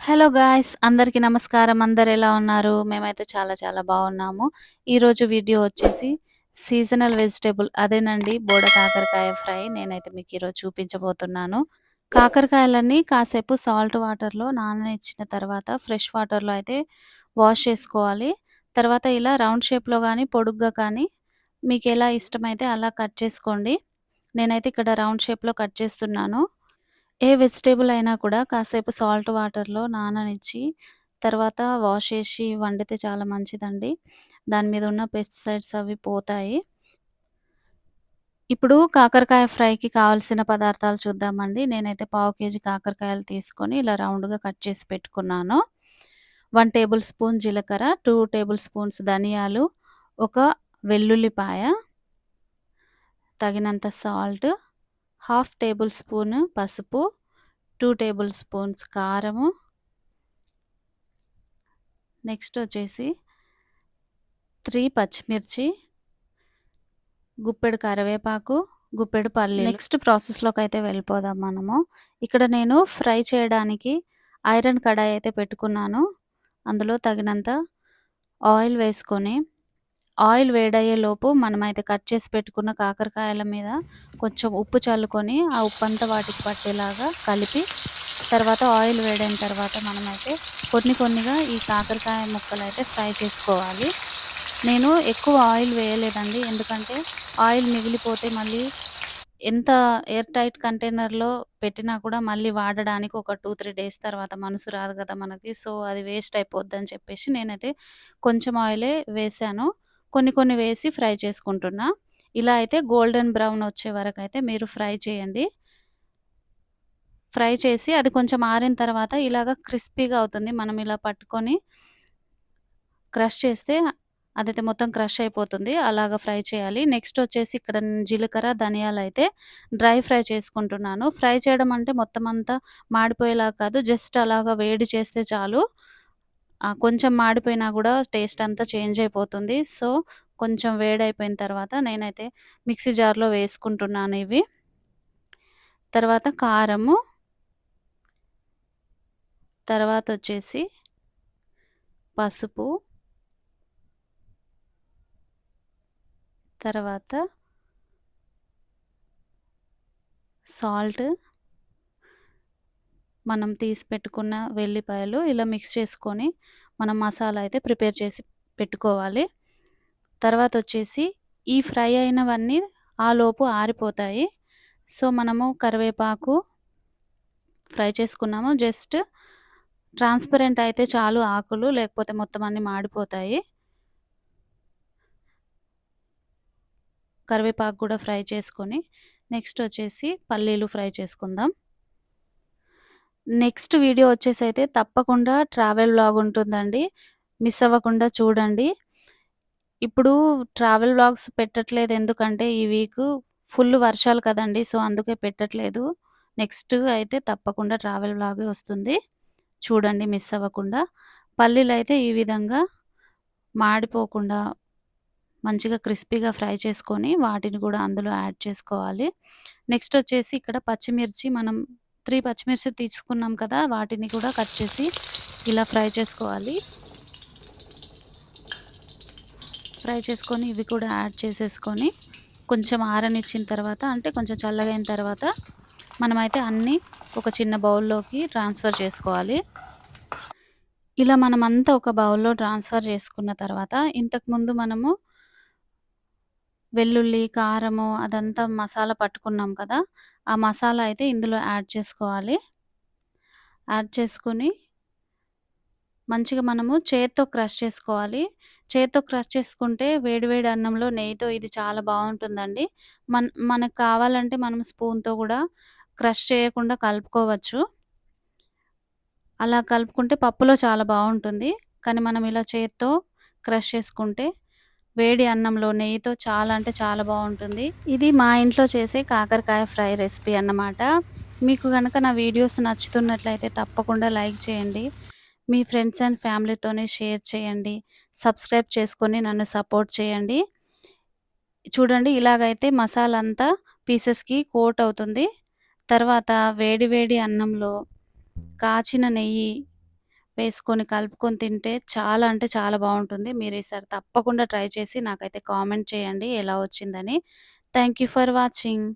Hello guys! అందరికీ నమస్కారం. అందరెలా ఉన్నారు? మేమైతే చాలా చాలా బావున్నాము. ఈరోజు వీడియో వచ్చేసి సీజనల్ వెజిటబుల్ అదేనండి బోడ కాకరకాయ ఫ్రై నేనైతే మీకు ఈరోజు చూపించబోతున్నాను. కాకరకాయలన్నీ కాసేపు సాల్ట్ వాటర్‌లో నాననిచ్చిన తర్వాత ఫ్రెష్ వాటర్‌లో అయితే వాష్ చేసుకోవాలి. తర్వాత ఇలా రౌండ్ షేప్‌లో గానీ, పొడుగ్గా కానీ మీకెలా ఇష్టమైతే అలా కట్ చేసుకోండి. నేనైతే ఇక్కడ రౌండ్ షేప్‌లో కట్ చేస్తున్నాను. ఏ వెజిటబుల్ అయినా కూడా కాసేపు సాల్ట్ వాటర్‌లో నాననిచ్చి, తర్వాత వాష్ చేసి వండితే చాలా మంచిదండి. దాని మీద ఉన్న పెస్టిసైడ్స్ అవి పోతాయి. ఇప్పుడు కాకరకాయ ఫ్రైకి కావాల్సిన పదార్థాలు చూద్దామండి. నేనైతే పావు కేజీ కాకరకాయలు తీసుకొని ఇలా రౌండ్‌గా కట్ చేసి పెట్టుకున్నాను. 1 టేబుల్ స్పూన్ జీలకర్ర, 2 టేబుల్ స్పూన్స్ ధనియాలు, ఒక వెల్లుల్లిపాయ, తగినంత సాల్ట్, హాఫ్ టేబుల్ స్పూన్ పసుపు, 2 టేబుల్ స్పూన్స్ కారము, నెక్స్ట్ వచ్చేసి 3 పచ్చిమిర్చి, గుప్పెడు కరివేపాకు, గుప్పెడు పల్లీలు. నెక్స్ట్ ప్రాసెస్‌లోకైతే వెళ్ళిపోదాం మనము. ఇక్కడ నేను ఫ్రై చేయడానికి ఐరన్ కడాయి అయితే పెట్టుకున్నాను. అందులో తగినంత ఆయిల్ వేసుకొని, ఆయిల్ వేడయ్యేలోపు మనమైతే కట్ చేసి పెట్టుకున్న కాకరకాయల మీద కొంచెం ఉప్పు చల్లుకొని, ఆ ఉప్పంతా వాటికి పట్టేలాగా కలిపి, తర్వాత ఆయిల్ వేడైన తర్వాత మనమైతే కొన్నిగా ఈ కాకరకాయ ముక్కలైతే ఫ్రై చేసుకోవాలి. నేను ఎక్కువ ఆయిల్ వేయలేదండి. ఎందుకంటే ఆయిల్ మిగిలిపోతే మళ్ళీ ఎంత ఎయిర్ టైట్ కంటైనర్‌లో పెట్టినా కూడా మళ్ళీ వాడడానికి ఒక 2, 3 డేస్ తర్వాత మనసు రాదు కదా మనకి. సో, అది వేస్ట్ అయిపోద్దని చెప్పేసి నేనైతే కొంచెం ఆయిలే వేశాను. కొన్ని వేసి ఫ్రై చేసుకుంటున్నా. ఇలా అయితే గోల్డెన్ బ్రౌన్ వచ్చే వరకైతే మీరు ఫ్రై చేయండి. ఫ్రై చేసి అది కొంచెం ఆరిన తర్వాత ఇలాగ క్రిస్పీగా అవుతుంది. మనం ఇలా పట్టుకొని క్రష్ చేస్తే అదైతే మొత్తం క్రష్ అయిపోతుంది. అలాగా ఫ్రై చేయాలి. నెక్స్ట్ వచ్చేసి ఇక్కడ జీలకర్ర, ధనియాలైతే డ్రై ఫ్రై చేసుకుంటున్నాను. ఫ్రై చేయడం అంటే మొత్తం అంతా మాడిపోయేలాగా కాదు. జస్ట్ అలాగా వేడి చేస్తే చాలు. కొంచెం మాడిపోయినా గూడా టేస్ట్ అంతా చేంజ్ అయిపోతుంది. సో, కొంచెం వేడయిపోయిన తర్వాత నేనైతే మిక్సీ జార్‌లో వేసుకుంటున్నాను ఇవి. తర్వాత కారము, తర్వాతొచ్చేసి పసుపు, తర్వాత సాల్ట్, మనం తీసి పెట్టుకున్న వెల్లిపాయలు ఇలా మిక్స్ చేసుకొని మనం మసాలా అయితే ప్రిపేర్ చేసి పెట్టుకోవాలి. తర్వాతొచ్చేసి ఈ ఫ్రై అయినవన్నీ ఆలోపు ఆరిపోతాయి. సో, మనము కరివేపాకు ఫ్రై చేసుకున్నాము. జస్ట్ ట్రాన్స్‌పరెంట్ అయితే చాలు ఆకులు. లేకపోతే మొత్తం అన్నీ మాడిపోతాయి. కరివేపాకు కూడా ఫ్రై చేసుకొని, నెక్స్ట్ వచ్చేసి పల్లీలు ఫ్రై చేసుకుందాం. నెక్స్ట్ వీడియో వచ్చేసైతే తప్పకుండా ట్రావెల్ వ్లాగ్ ఉంటుందండి. మిస్ అవ్వకుండా చూడండి. ఇప్పుడు ట్రావెల్ వ్లాగ్స్ పెట్టట్లేదు ఎందుకంటే ఈ వీకు ఫుల్ వర్షాలు కదండీ! సో, అందుకే పెట్టట్లేదు. నెక్స్ట్ అయితే తప్పకుండా ట్రావెల్ వ్లాగే వస్తుంది. చూడండి మిస్ అవ్వకుండా. పల్లీలైతే ఈ విధంగా మాడిపోకుండా మంచిగా క్రిస్పీగా ఫ్రై చేసుకొని వాటిని గూడా అందులో యాడ్ చేసుకోవాలి. నెక్స్ట్ వచ్చేసి ఇక్కడ పచ్చిమిర్చి మనం 3 పచ్చిమిర్చి తీసుకున్నాం కదా! వాటిని కూడా కట్ చేసి ఇలా ఫ్రై చేసుకోవాలి. ఫ్రై చేసుకొని ఇవి కూడా యాడ్ చేసేసుకొని కొంచెం ఆరనిచ్చిన తర్వాత అంటే కొంచెం చల్లగయిన తర్వాత మనమైతే అన్నీ ఒక చిన్న బౌల్‌లోకి ట్రాన్స్‌ఫర్ చేసుకోవాలి. ఇలా మనమంతా ఒక బౌల్‌లో ట్రాన్స్‌ఫర్ చేసుకున్న తర్వాత ఇంతకుముందు మనము వెల్లుల్లి, కారము అదంతా మసాలా పట్టుకున్నాం కదా! ఆ మసాలా అయితే ఇందులో యాడ్ చేసుకోవాలి. యాడ్ చేసుకొని మంచిగా మనము చేత్తో క్రష్ చేసుకోవాలి. చేత్తో క్రష్ చేసుకుంటే వేడి వేడి అన్నంలో నెయ్యితో ఇది చాలా బావుంటుందండి. మనకు కావాలంటే మనం స్పూన్‌తో గూడా క్రష్ చేయకుండా కలుపుకోవచ్చు. అలా కలుపుకుంటే పప్పులో చాలా బావుంటుంది. కానీ మనం ఇలా చేత్తో క్రష్ చేసుకుంటే వేడి అన్నంలో నెయ్యితో చాలా అంటే చాలా బావుంటుంది. ఇది మా ఇంట్లో చేసే కాకరకాయ ఫ్రై రెసిపీ అన్నమాట. మీకు గనక నా వీడియోస్ నచ్చుతున్నట్లయితే తప్పకుండా లైక్ చేయండి. మీ ఫ్రెండ్స్ అండ్ ఫ్యామిలీతోని షేర్ చేయండి. సబ్స్క్రైబ్ చేసుకొని నన్ను సపోర్ట్ చేయండి. చూడండి ఇలాగైతే మసాలా అంతా పీసెస్‌కి కోట్ అవుతుంది. తర్వాత వేడి వేడి అన్నంలో కాచిన నెయ్యి వేసుకొని కలుపుకొని తింటే చాలా అంటే చాలా బావుంటుంది. మీరు ఈసారి తప్పకుండా ట్రై చేసి నాకైతే కామెంట్ చేయండి ఎలా వచ్చిందని. Thank you for watching.